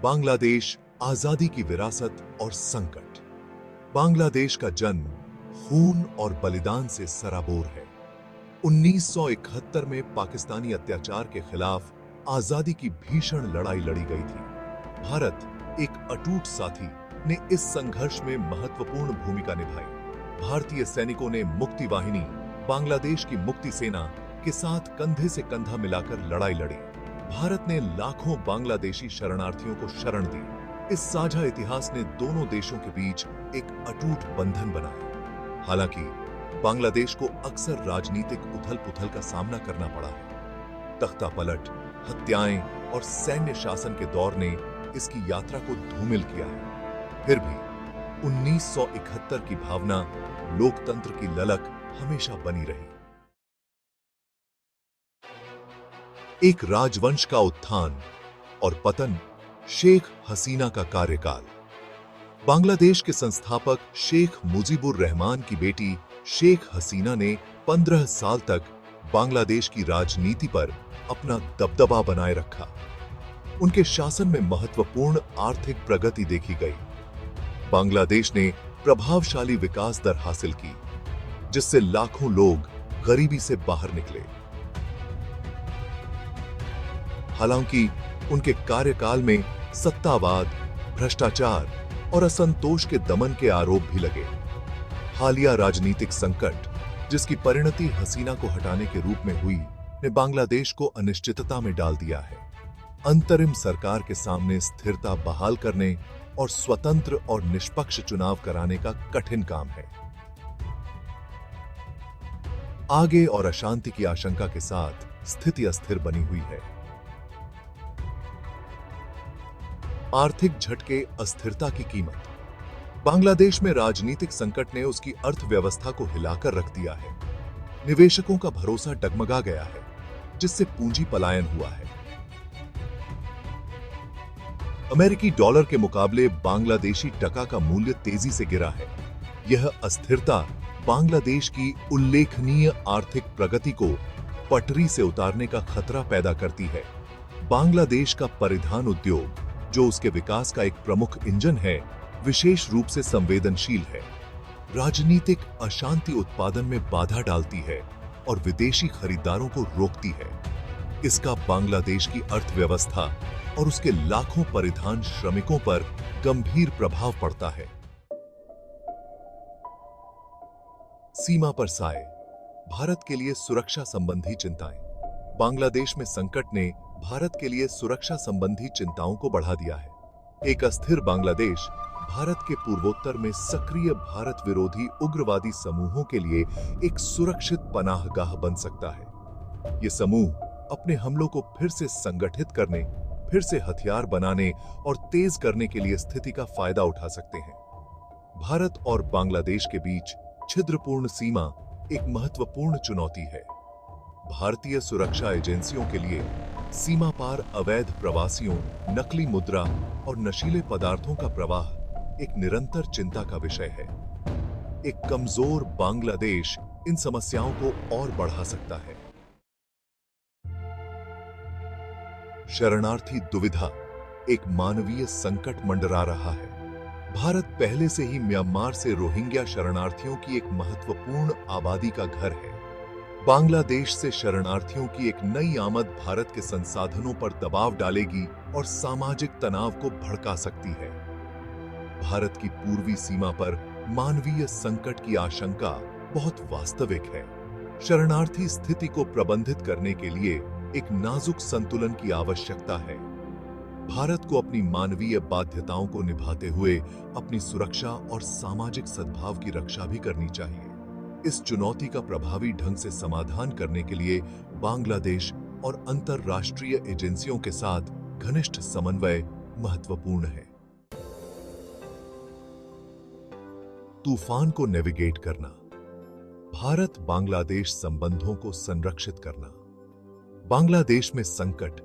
बांग्लादेश, आजादी की विरासत और संकट। बांग्लादेश का जन्म खून और बलिदान से सराबोर है। 1971 में पाकिस्तानी अत्याचार के खिलाफ आजादी की भीषण लड़ाई लड़ी गई थी। भारत, एक अटूट साथी, ने इस संघर्ष में महत्वपूर्ण भूमिका निभाई। भारतीय सैनिकों ने मुक्ति वाहिनी, बांग्लादेश की मुक्ति सेना के साथ कंधे से कंधा मिलाकर लड़ाई लड़ी। भारत ने लाखों बांग्लादेशी शरणार्थियों को शरण दी। इस साझा इतिहास ने दोनों देशों के बीच एक अटूट बंधन बनाया। हालांकि बांग्लादेश को अक्सर राजनीतिक उथल-पुथल का सामना करना पड़ा है। तख्ता पलट, हत्याएं और सैन्य शासन के दौर ने इसकी यात्रा को धूमिल किया है। फिर भी 1971 की भावना, लोकतंत्र की ललक हमेशा बनी रही। एक राजवंश का उत्थान और पतन, शेख हसीना का कार्यकाल। बांग्लादेश के संस्थापक शेख मुजीबुर रहमान की बेटी शेख हसीना ने 15 साल तक बांग्लादेश की राजनीति पर अपना दबदबा बनाए रखा। उनके शासन में महत्वपूर्ण आर्थिक प्रगति देखी गई। बांग्लादेश ने प्रभावशाली विकास दर हासिल की, जिससे लाखों लोग गरीबी से बाहर निकले। हालांकि उनके कार्यकाल में सत्तावाद, भ्रष्टाचार और असंतोष के दमन के आरोप भी लगे। हालिया राजनीतिक संकट, जिसकी परिणति हसीना को हटाने के रूप में हुई, ने बांग्लादेश को अनिश्चितता में डाल दिया है। अंतरिम सरकार के सामने स्थिरता बहाल करने और स्वतंत्र और निष्पक्ष चुनाव कराने का कठिन काम है। आगे और अशांति की आशंका के साथ स्थिति अस्थिर बनी हुई है। आर्थिक झटके, अस्थिरता की कीमत। बांग्लादेश में राजनीतिक संकट ने उसकी अर्थव्यवस्था को हिलाकर रख दिया है। निवेशकों का भरोसा डगमगा गया है, जिससे पूंजी पलायन हुआ है। अमेरिकी डॉलर के मुकाबले बांग्लादेशी टका का मूल्य तेजी से गिरा है। यह अस्थिरता बांग्लादेश की उल्लेखनीय आर्थिक प्रगति को पटरी से उतारने का खतरा पैदा करती है। बांग्लादेश का परिधान उद्योग, जो उसके विकास का एक प्रमुख इंजन है, विशेष रूप से संवेदनशील है। राजनीतिक अशांति उत्पादन में बाधा डालती है और विदेशी खरीदारों को रोकती है। इसका बांग्लादेश की अर्थव्यवस्था और उसके लाखों परिधान श्रमिकों पर गंभीर प्रभाव पड़ता है। सीमा पर साए, भारत के लिए सुरक्षा संबंधी चिंताएं। बांग्लादेश में संकट ने भारत के लिए सुरक्षा संबंधी चिंताओं को बढ़ा दिया है। एक अस्थिर बांग्लादेश भारत के पूर्वोत्तर में सक्रिय भारत विरोधी उग्रवादी समूहों के लिए एक सुरक्षित पनाहगाह बन सकता है। ये समूह अपने हमलों को फिर से संगठित करने, फिर से हथियार बनाने और तेज करने के लिए स्थिति का फायदा उठा सकते हैं। भारत और बांग्लादेश के बीच छिद्रपूर्ण सीमा एक महत्वपूर्ण चुनौती है। भारतीय सुरक्षा एजेंसियों के लिए सीमा पार अवैध प्रवासियों, नकली मुद्रा और नशीले पदार्थों का प्रवाह एक निरंतर चिंता का विषय है। एक कमजोर बांग्लादेश इन समस्याओं को और बढ़ा सकता है। शरणार्थी दुविधा, एक मानवीय संकट मंडरा रहा है। भारत पहले से ही म्यांमार से रोहिंग्या शरणार्थियों की एक महत्वपूर्ण आबादी का घर है। बांग्लादेश से शरणार्थियों की एक नई आमद भारत के संसाधनों पर दबाव डालेगी और सामाजिक तनाव को भड़का सकती है। भारत की पूर्वी सीमा पर मानवीय संकट की आशंका बहुत वास्तविक है। शरणार्थी स्थिति को प्रबंधित करने के लिए एक नाजुक संतुलन की आवश्यकता है। भारत को अपनी मानवीय बाध्यताओं को निभाते हुए अपनी सुरक्षा और सामाजिक सद्भाव की रक्षा भी करनी चाहिए। इस चुनौती का प्रभावी ढंग से समाधान करने के लिए बांग्लादेश और अंतरराष्ट्रीय एजेंसियों के साथ घनिष्ठ समन्वय महत्वपूर्ण है। तूफान को नेविगेट करना, भारत बांग्लादेश संबंधों को संरक्षित करना। बांग्लादेश में संकट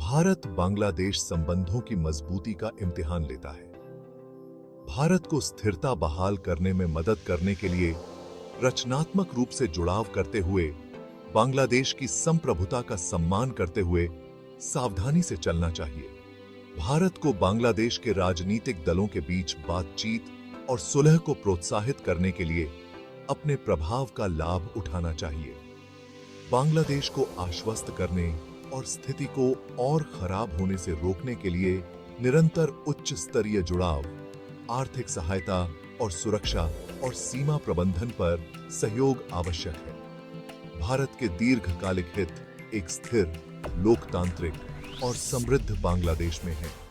भारत बांग्लादेश संबंधों की मजबूती का इम्तिहान लेता है। भारत को स्थिरता बहाल करने में मदद करने के लिए रचनात्मक रूप से जुड़ाव करते हुए, बांग्लादेश की संप्रभुता का सम्मान करते हुए सावधानी से चलना चाहिए। भारत को बांग्लादेश के राजनीतिक दलों के बीच बातचीत और सुलह को प्रोत्साहित करने के लिए अपने प्रभाव का लाभ उठाना चाहिए। बांग्लादेश को आश्वस्त करने और स्थिति को और खराब होने से रोकने के लिए निरंतर उच्च स्तरीय जुड़ाव, आर्थिक सहायता और सुरक्षा और सीमा प्रबंधन पर सहयोग आवश्यक है। भारत के दीर्घकालिक हित एक स्थिर, लोकतांत्रिक और समृद्ध बांग्लादेश में है।